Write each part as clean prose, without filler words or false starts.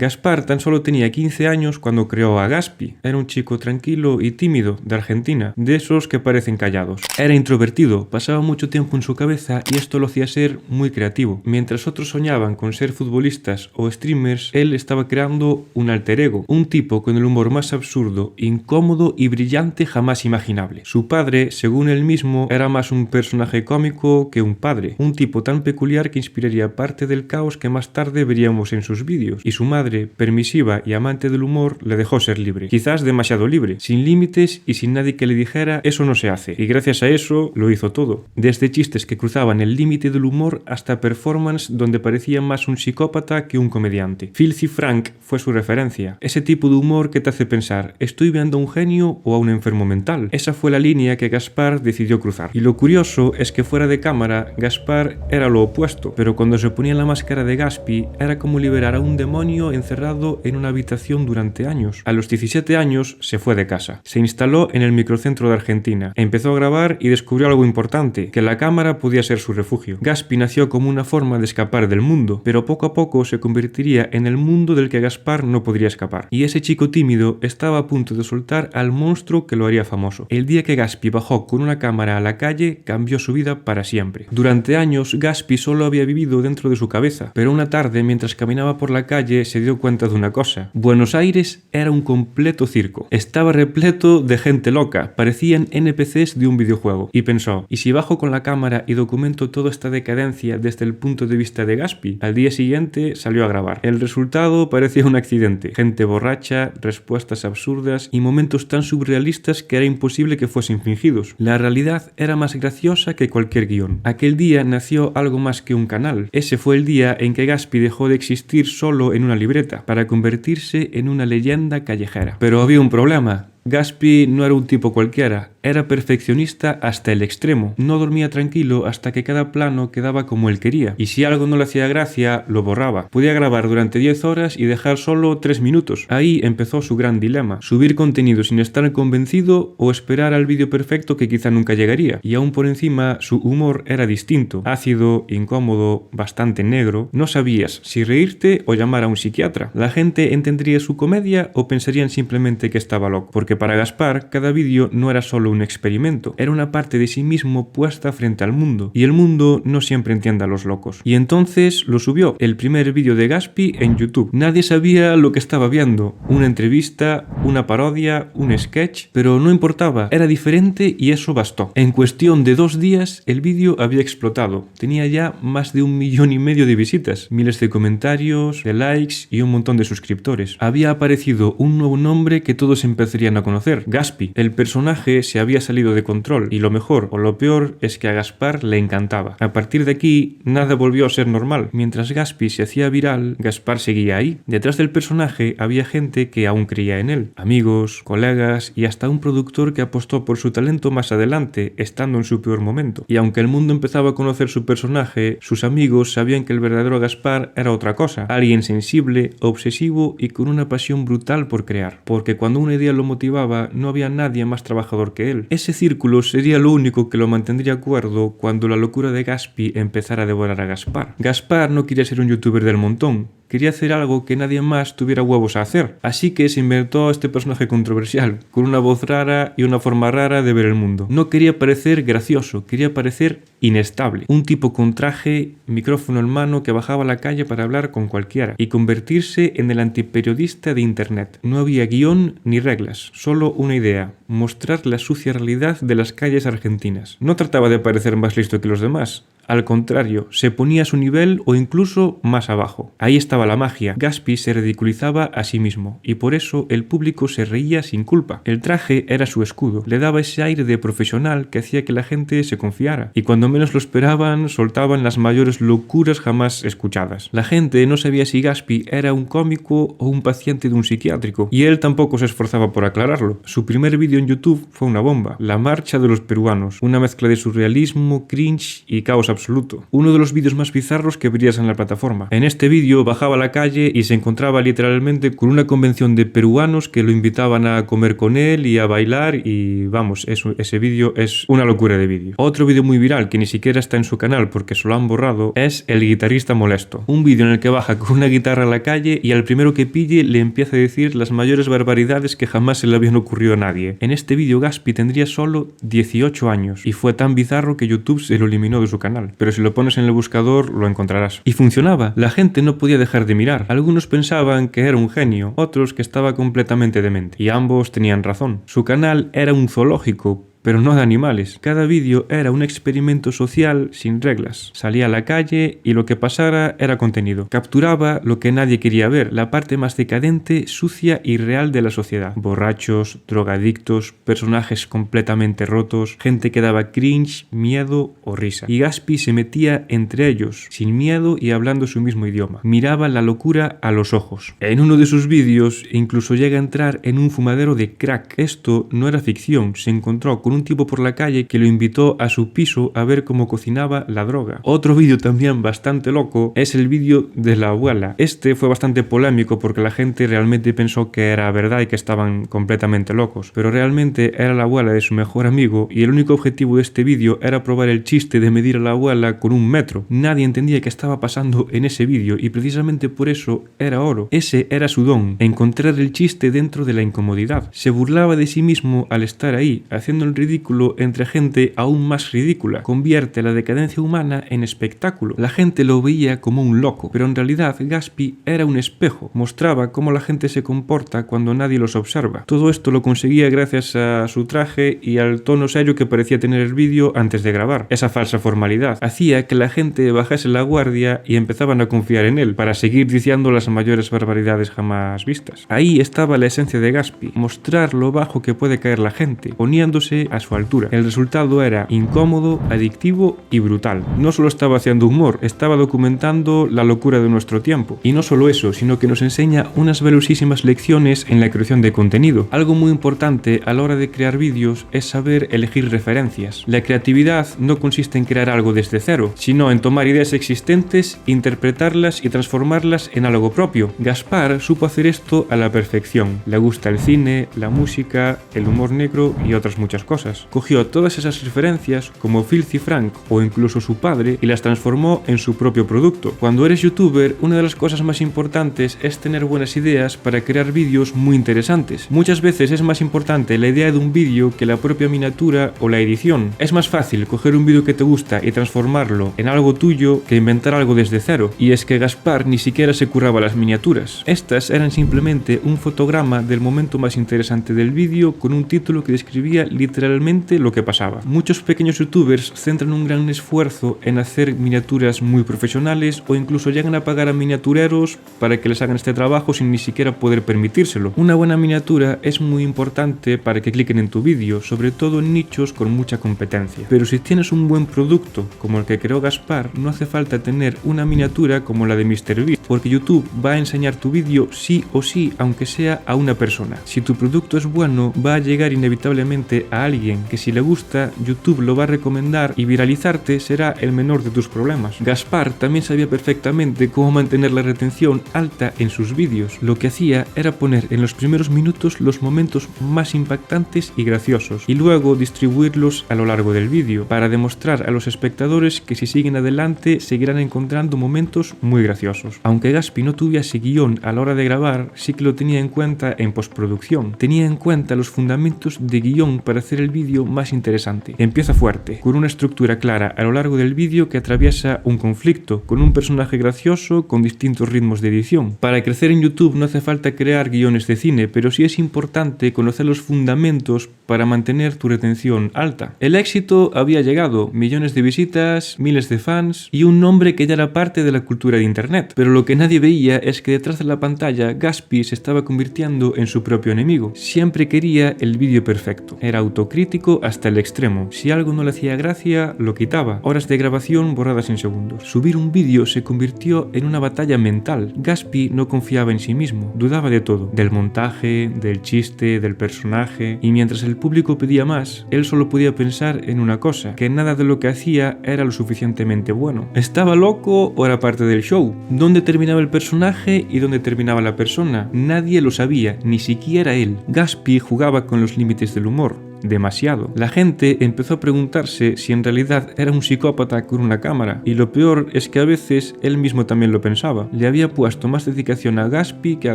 Gaspar tan solo tenía 15 años cuando creó a Gaspi. Era un chico tranquilo y tímido de Argentina, de esos que parecen callados. Era introvertido, pasaba mucho tiempo en su cabeza y esto lo hacía ser muy creativo. Mientras otros soñaban con ser futbolistas o streamers, él estaba creando un alter ego, un tipo con el humor más absurdo, incómodo y brillante jamás imaginable. Su padre, según él mismo, era más un personaje cómico que un padre, un tipo tan peculiar que inspiraría parte del caos que más tarde veríamos en sus vídeos, y su madre, permisiva y amante del humor, le dejó ser libre, quizás demasiado libre, sin límites y sin nadie que le dijera eso no se hace, y gracias a eso lo hizo todo, desde chistes que cruzaban el límite del humor hasta performance donde parecía más un psicópata que un comediante. Filthy Frank fue su referencia, ese tipo de humor que te hace pensar, ¿estoy viendo a un genio o a un enfermo mental? Esa fue la línea que Gaspar decidió cruzar. Y lo curioso es que fuera de cámara, Gaspar era lo opuesto, pero cuando se ponía la máscara de Gaspi, era como liberar a un demonio encerrado en una habitación durante años. A los 17 años se fue de casa. Se instaló en el microcentro de Argentina. Empezó a grabar y descubrió algo importante, que la cámara podía ser su refugio. Gaspi nació como una forma de escapar del mundo, pero poco a poco se convertiría en el mundo del que Gaspar no podría escapar. Y ese chico tímido estaba a punto de soltar al monstruo que lo haría famoso. El día que Gaspi bajó con una cámara a la calle, cambió su vida para siempre. Durante años, Gaspi solo había vivido dentro de su cabeza, pero una tarde, mientras caminaba por la calle, se dio cuenta de una cosa. Buenos Aires era un completo circo. Estaba repleto de gente loca, parecían NPCs de un videojuego. Y pensó, ¿y si bajo con la cámara y documento toda esta decadencia desde el punto de vista de Gaspi? Al día siguiente salió a grabar. El resultado parecía un accidente. Gente borracha, respuestas absurdas y momentos tan surrealistas que era imposible que fuesen fingidos. La realidad era más graciosa que cualquier guión. Aquel día nació algo más que un canal. Ese fue el día en que Gaspi dejó de existir solo en una libreta, para convertirse en una leyenda callejera. Pero había un problema. Gaspi no era un tipo cualquiera, era perfeccionista hasta el extremo. No dormía tranquilo hasta que cada plano quedaba como él quería. Y si algo no le hacía gracia, lo borraba. Podía grabar durante 10 horas y dejar solo 3 minutos. Ahí empezó su gran dilema. Subir contenido sin estar convencido o esperar al vídeo perfecto que quizá nunca llegaría. Y aún por encima, su humor era distinto. Ácido, incómodo, bastante negro. No sabías si reírte o llamar a un psiquiatra. La gente entendería su comedia o pensarían simplemente que estaba loco. Porque para Gaspar, cada vídeo no era solo un experimento, era una parte de sí mismo puesta frente al mundo, y el mundo no siempre entiende a los locos. Y entonces lo subió, el primer vídeo de Gaspi en YouTube. Nadie sabía lo que estaba viendo, una entrevista, una parodia, un sketch, pero no importaba, era diferente y eso bastó. En cuestión de 2 días, el vídeo había explotado, tenía ya más de 1,5 millones de visitas, miles de comentarios, de likes y un montón de suscriptores. Había aparecido un nuevo nombre que todos empezarían a conocer, Gaspi. El personaje se había salido de control y lo mejor o lo peor es que a Gaspar le encantaba. A partir de aquí, nada volvió a ser normal. Mientras Gaspi se hacía viral, Gaspar seguía ahí. Detrás del personaje había gente que aún creía en él, amigos, colegas y hasta un productor que apostó por su talento más adelante, estando en su peor momento. Y aunque el mundo empezaba a conocer su personaje, sus amigos sabían que el verdadero Gaspar era otra cosa, alguien sensible, obsesivo y con una pasión brutal por crear. Porque cuando una idea lo motivaba, no había nadie más trabajador que él. Ese círculo sería lo único que lo mantendría cuerdo cuando la locura de Gaspi empezara a devorar a Gaspar. Gaspar no quería ser un youtuber del montón, quería hacer algo que nadie más tuviera huevos a hacer. Así que se inventó este personaje controversial, con una voz rara y una forma rara de ver el mundo. No quería parecer gracioso, quería parecer inestable. Un tipo con traje, micrófono en mano que bajaba a la calle para hablar con cualquiera y convertirse en el antiperiodista de internet. No había guión ni reglas, solo una idea: mostrar la sucia realidad de las calles argentinas. No trataba de parecer más listo que los demás. Al contrario, se ponía a su nivel o incluso más abajo. Ahí estaba la magia. Gaspi se ridiculizaba a sí mismo y por eso el público se reía sin culpa. El traje era su escudo, le daba ese aire de profesional que hacía que la gente se confiara y cuando menos lo esperaban soltaban las mayores locuras jamás escuchadas. La gente no sabía si Gaspi era un cómico o un paciente de un psiquiátrico y él tampoco se esforzaba por aclararlo. Su primer vídeo en YouTube fue una bomba, La marcha de los peruanos, una mezcla de surrealismo, cringe y caos absoluto. absoluto. Uno de los vídeos más bizarros que verías en la plataforma. En este vídeo bajaba a la calle y se encontraba literalmente con una convención de peruanos que lo invitaban a comer con él y a bailar y vamos, ese vídeo es una locura de vídeo. Otro vídeo muy viral que ni siquiera está en su canal porque se lo han borrado es El guitarrista molesto. Un vídeo en el que baja con una guitarra a la calle y al primero que pille le empieza a decir las mayores barbaridades que jamás se le habían ocurrido a nadie. En este vídeo Gaspi tendría solo 18 años y fue tan bizarro que YouTube se lo eliminó de su canal. Pero si lo pones en el buscador lo encontrarás. Y funcionaba. La gente no podía dejar de mirar. Algunos pensaban que era un genio, otros que estaba completamente demente. Y ambos tenían razón. Su canal era un zoológico, pero no de animales. Cada vídeo era un experimento social sin reglas. Salía a la calle y lo que pasara era contenido. Capturaba lo que nadie quería ver, la parte más decadente, sucia y real de la sociedad. Borrachos, drogadictos, personajes completamente rotos, gente que daba cringe, miedo o risa. Y Gaspi se metía entre ellos, sin miedo y hablando su mismo idioma. Miraba la locura a los ojos. En uno de sus vídeos incluso llega a entrar en un fumadero de crack. Esto no era ficción, se encontró con un tipo por la calle que lo invitó a su piso a ver cómo cocinaba la droga. Otro vídeo también bastante loco es el vídeo de la abuela. Este fue bastante polémico porque la gente realmente pensó que era verdad y que estaban completamente locos, pero realmente era la abuela de su mejor amigo y el único objetivo de este vídeo era probar el chiste de medir a la abuela con un metro. Nadie entendía qué estaba pasando en ese vídeo y precisamente por eso era oro. Ese era su don, encontrar el chiste dentro de la incomodidad. Se burlaba de sí mismo al estar ahí, haciendo el ridículo entre gente aún más ridícula. Convierte la decadencia humana en espectáculo. La gente lo veía como un loco, pero en realidad Gaspi era un espejo. Mostraba cómo la gente se comporta cuando nadie los observa. Todo esto lo conseguía gracias a su traje y al tono serio que parecía tener el vídeo antes de grabar. Esa falsa formalidad hacía que la gente bajase la guardia y empezaban a confiar en él para seguir diciendo las mayores barbaridades jamás vistas. Ahí estaba la esencia de Gaspi, mostrar lo bajo que puede caer la gente, poniéndose a su altura. El resultado era incómodo, adictivo y brutal. No solo estaba haciendo humor, estaba documentando la locura de nuestro tiempo. Y no solo eso, sino que nos enseña unas valiosísimas lecciones en la creación de contenido. Algo muy importante a la hora de crear vídeos es saber elegir referencias. La creatividad no consiste en crear algo desde cero, sino en tomar ideas existentes, interpretarlas y transformarlas en algo propio. Gaspar supo hacer esto a la perfección. Le gusta el cine, la música, el humor negro y otras muchas cosas. Cogió todas esas referencias como Filthy Frank o incluso su padre y las transformó en su propio producto. Cuando eres youtuber, una de las cosas más importantes es tener buenas ideas para crear vídeos muy interesantes. Muchas veces es más importante la idea de un vídeo que la propia miniatura o la edición. Es más fácil coger un vídeo que te gusta y transformarlo en algo tuyo que inventar algo desde cero. Y es que Gaspar ni siquiera se curraba las miniaturas. Estas eran simplemente un fotograma del momento más interesante del vídeo con un título que describía literalmente lo que pasaba. Muchos pequeños youtubers centran un gran esfuerzo en hacer miniaturas muy profesionales o incluso llegan a pagar a miniatureros para que les hagan este trabajo sin ni siquiera poder permitírselo. Una buena miniatura es muy importante para que cliquen en tu vídeo, sobre todo en nichos con mucha competencia. Pero si tienes un buen producto como el que creó Gaspar, no hace falta tener una miniatura como la de MrBeast, porque YouTube va a enseñar tu vídeo sí o sí, aunque sea a una persona. Si tu producto es bueno, va a llegar inevitablemente a alguien que si le gusta, YouTube lo va a recomendar y viralizarte será el menor de tus problemas. Gaspar también sabía perfectamente cómo mantener la retención alta en sus vídeos. Lo que hacía era poner en los primeros minutos los momentos más impactantes y graciosos y luego distribuirlos a lo largo del vídeo para demostrar a los espectadores que si siguen adelante seguirán encontrando momentos muy graciosos. Aunque Gaspi no tuviese guión a la hora de grabar, sí que lo tenía en cuenta en postproducción. Tenía en cuenta los fundamentos de guión para hacer el vídeo más interesante. Empieza fuerte, con una estructura clara a lo largo del vídeo que atraviesa un conflicto, con un personaje gracioso, con distintos ritmos de edición. Para crecer en YouTube no hace falta crear guiones de cine, pero sí es importante conocer los fundamentos para mantener tu retención alta. El éxito había llegado, millones de visitas, miles de fans y un nombre que ya era parte de la cultura de internet. Pero lo que nadie veía es que detrás de la pantalla Gaspi se estaba convirtiendo en su propio enemigo. Siempre quería el vídeo perfecto. Era autocrítico crítico hasta el extremo. Si algo no le hacía gracia, lo quitaba. Horas de grabación borradas en segundos. Subir un vídeo se convirtió en una batalla mental. Gaspi no confiaba en sí mismo, dudaba de todo, del montaje, del chiste, del personaje, y mientras el público pedía más, él solo podía pensar en una cosa, que nada de lo que hacía era lo suficientemente bueno. ¿Estaba loco o era parte del show? ¿Dónde terminaba el personaje y dónde terminaba la persona? Nadie lo sabía, ni siquiera él. Gaspi jugaba con los límites del humor. Demasiado. La gente empezó a preguntarse si en realidad era un psicópata con una cámara, y lo peor es que a veces él mismo también lo pensaba. Le había puesto más dedicación a Gaspi que a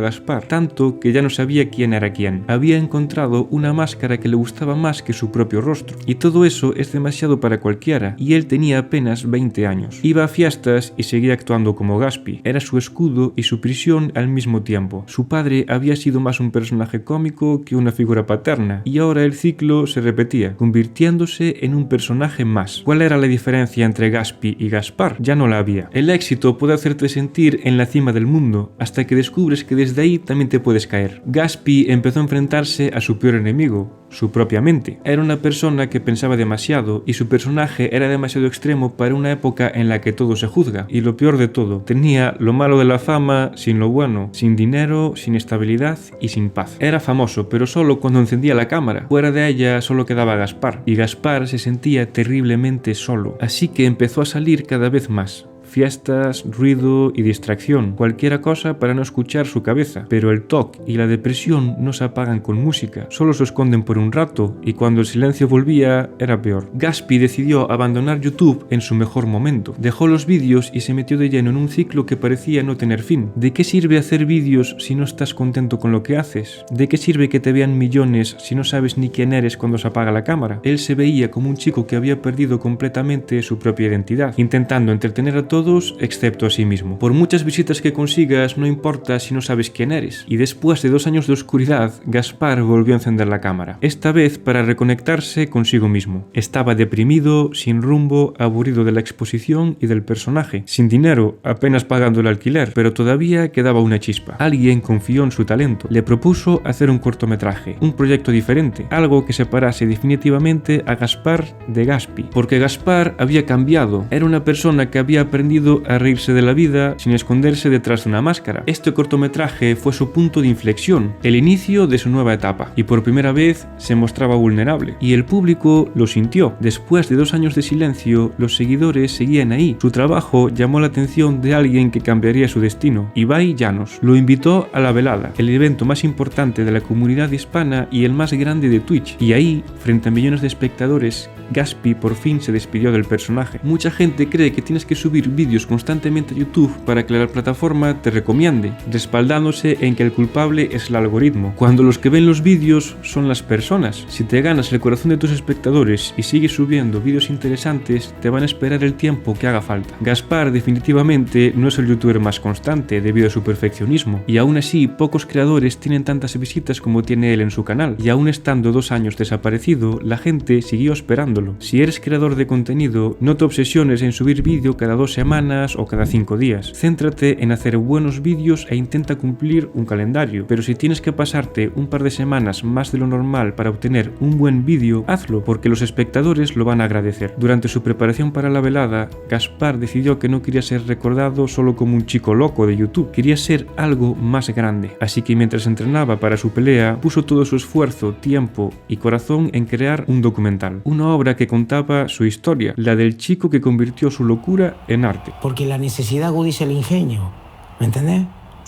Gaspar, tanto que ya no sabía quién era quién. Había encontrado una máscara que le gustaba más que su propio rostro, y todo eso es demasiado para cualquiera, y él tenía apenas 20 años. Iba a fiestas y seguía actuando como Gaspi. Era su escudo y su prisión al mismo tiempo. Su padre había sido más un personaje cómico que una figura paterna, y ahora el ciclo se repetía, convirtiéndose en un personaje más. ¿Cuál era la diferencia entre Gaspi y Gaspar? Ya no la había. El éxito puede hacerte sentir en la cima del mundo, hasta que descubres que desde ahí también te puedes caer. Gaspi empezó a enfrentarse a su peor enemigo, su propia mente. Era una persona que pensaba demasiado y su personaje era demasiado extremo para una época en la que todo se juzga. Y lo peor de todo, tenía lo malo de la fama sin lo bueno, sin dinero, sin estabilidad y sin paz. Era famoso, pero solo cuando encendía la cámara. Fuera de ella solo quedaba Gaspar, y Gaspar se sentía terriblemente solo. Así que empezó a salir cada vez más. Fiestas, ruido y distracción, cualquiera cosa para no escuchar su cabeza. Pero el TOC y la depresión no se apagan con música, solo se esconden por un rato, y cuando el silencio volvía era peor. Gaspi decidió abandonar YouTube en su mejor momento. Dejó los vídeos y se metió de lleno en un ciclo que parecía no tener fin. ¿De qué sirve hacer vídeos si no estás contento con lo que haces? ¿De qué sirve que te vean millones si no sabes ni quién eres cuando se apaga la cámara? Él se veía como un chico que había perdido completamente su propia identidad, intentando entretener a todos excepto a sí mismo. Por muchas visitas que consigas, no importa si no sabes quién eres. Y después de 2 años de oscuridad, Gaspar volvió a encender la cámara, esta vez para reconectarse consigo mismo. Estaba deprimido, sin rumbo, aburrido de la exposición y del personaje, sin dinero, apenas pagando el alquiler, pero todavía quedaba una chispa. Alguien confió en su talento, le propuso hacer un cortometraje, un proyecto diferente, algo que separase definitivamente a Gaspar de Gaspi, porque Gaspar había cambiado, era una persona que había aprendido a reírse de la vida sin esconderse detrás de una máscara. Este cortometraje fue su punto de inflexión, el inicio de su nueva etapa, y por primera vez se mostraba vulnerable, y el público lo sintió. Después de 2 años de silencio, los seguidores seguían ahí. Su trabajo llamó la atención de alguien que cambiaría su destino. Ibai Llanos lo invitó a La Velada, el evento más importante de la comunidad hispana y el más grande de Twitch, y ahí, frente a millones de espectadores, Gaspi por fin se despidió del personaje. Mucha gente cree que tienes que subir vídeos constantemente a YouTube para que la plataforma te recomiende, respaldándose en que el culpable es el algoritmo, cuando los que ven los vídeos son las personas. Si te ganas el corazón de tus espectadores y sigues subiendo vídeos interesantes, te van a esperar el tiempo que haga falta. Gaspar definitivamente no es el youtuber más constante debido a su perfeccionismo, y aún así pocos creadores tienen tantas visitas como tiene él en su canal, y aún estando 2 años desaparecido, la gente siguió esperándolo. Si eres creador de contenido, no te obsesiones en subir vídeo cada 2 semanas o cada 5 días. Céntrate en hacer buenos vídeos e intenta cumplir un calendario, pero si tienes que pasarte un par de semanas más de lo normal para obtener un buen vídeo, hazlo, porque los espectadores lo van a agradecer. Durante su preparación para la velada, Gaspar decidió que no quería ser recordado solo como un chico loco de YouTube, quería ser algo más grande. Así que mientras entrenaba para su pelea, puso todo su esfuerzo, tiempo y corazón en crear un documental, una obra que contaba su historia, la del chico que convirtió su locura en arte. Porque la necesidad agudiza el ingenio, ¿me entendés?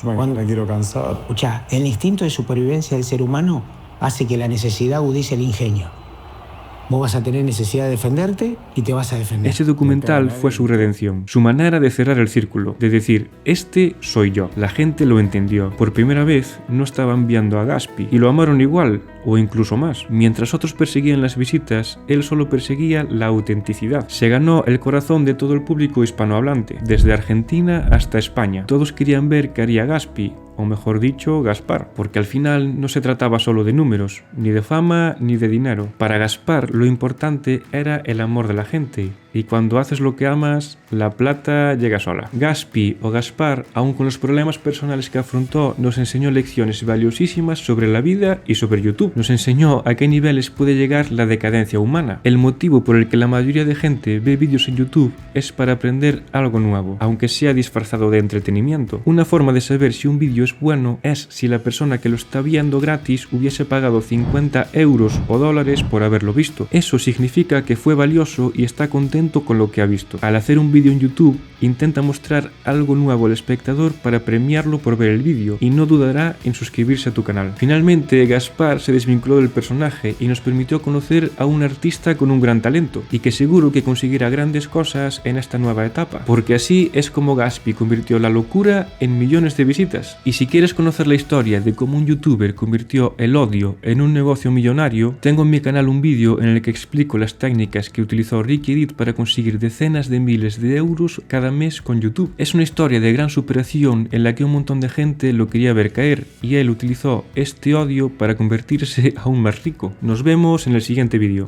Me quiero cansar. Escuchá, el instinto de supervivencia del ser humano hace que la necesidad agudice el ingenio. Vos vas a tener necesidad de defenderte y te vas a defender. Ese documental fue su redención, su manera de cerrar el círculo, de decir, este soy yo. La gente lo entendió. Por primera vez no estaban viendo a Gaspi y lo amaron igual o incluso más. Mientras otros perseguían las visitas, él solo perseguía la autenticidad. Se ganó el corazón de todo el público hispanohablante, desde Argentina hasta España. Todos querían ver qué haría Gaspi, o mejor dicho, Gaspar, porque al final no se trataba solo de números, ni de fama, ni de dinero. Para Gaspar lo importante era el amor de la gente, y cuando haces lo que amas, la plata llega sola. Gaspi o Gaspar, aun con los problemas personales que afrontó, nos enseñó lecciones valiosísimas sobre la vida y sobre YouTube. Nos enseñó a qué niveles puede llegar la decadencia humana. El motivo por el que la mayoría de gente ve vídeos en YouTube es para aprender algo nuevo, aunque sea disfrazado de entretenimiento. Una forma de saber si un vídeo es bueno es si la persona que lo está viendo gratis hubiese pagado 50 euros o dólares por haberlo visto. Eso significa que fue valioso y está contento con lo que ha visto. Al hacer un vídeo en YouTube, intenta mostrar algo nuevo al espectador para premiarlo por ver el vídeo y no dudará en suscribirse a tu canal. Finalmente, Gaspar se desvinculó del personaje y nos permitió conocer a un artista con un gran talento y que seguro que conseguirá grandes cosas en esta nueva etapa, porque así es como Gaspi convirtió la locura en millones de visitas. Y si quieres conocer la historia de cómo un youtuber convirtió el odio en un negocio millonario, tengo en mi canal un vídeo en el que explico las técnicas que utilizó Ricky Edit para conseguir decenas de miles de euros cada mes con YouTube. Es una historia de gran superación en la que un montón de gente lo quería ver caer y él utilizó este odio para convertirse aún más rico. Nos vemos en el siguiente vídeo.